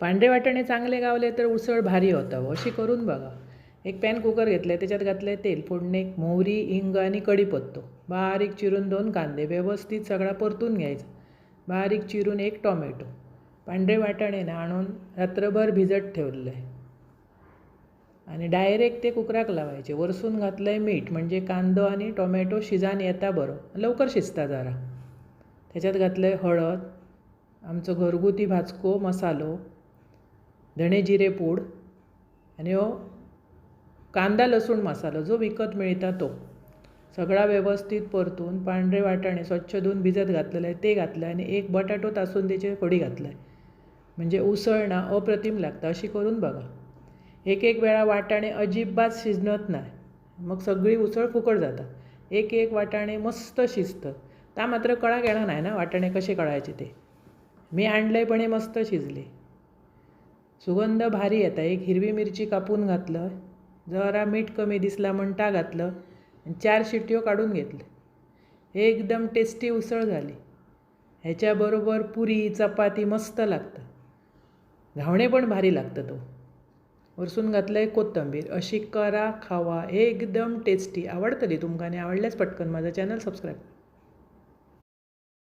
पांढरे वाटाणे चांगले गावले तर उसळ भारी होतं अशी करून बघा। एक पॅन कुकर घेतलं आहे, त्याच्यात घातलं आहे तेल, फोडणीक मोहरी, हिंग आणि कढीपत्तो, बारीक चिरून 2 कांदे, व्यवस्थित सगळा परतून घ्यायचा, बारीक चिरून 1 टोमॅटो, पांढरे वाटाणे ना आणून रात्रभर भिजत ठेवलं आहे आणि डायरेक्ट ते कुकराक लावायचे। वरसून घातलं आहे मीठ, म्हणजे कांदो आणि टोमॅटो शिजान येता बरो, लवकर शिजता जरा। त्याच्यात घातलं आहे हळद, आमचो घरगुती भाजको मसालो, धणे जिरे पूड आणि हो कांदा लसूण मसाला जो विकत मिळता तो सगळा व्यवस्थित परतून पांढरे वाटाणे स्वच्छ धुवून भिजत घातलेलं आहे ते घातलं आणि 1 बटाटो तासून त्याची फोडी घातलं आहे, म्हणजे उसळ ना अप्रतिम लागतं। अशी करून बघा। एक वेळा वाटाणे अजिबात शिजत नाही, मग सगळी उसळ फुकट जाता। एक वाटाणे मस्त शिजतं, ता मात्र कळा येणार नाही ना वाटाणे कसे कळायचे ते। मी आणलंय पण हे मस्त शिजले, सुगंध भारी येता। 1 हिरवी मिरची कापून घातलं, जरा मीठ कमी दिसला म्हणता घातलं, 4 शिट्ट्यो काढून घेतले। एकदम टेस्टी उसळ झाली। ह्याच्याबरोबर पुरी चपाती मस्त लागतं, घावणे पण भारी लागतं। तो वरसून घातलं आहे कोथिंबीर। अशी करा, खावा, एकदम टेस्टी। आवडतली तुमकां आणि आवडल्यास पटकन माझा चॅनल सबस्क्राईब।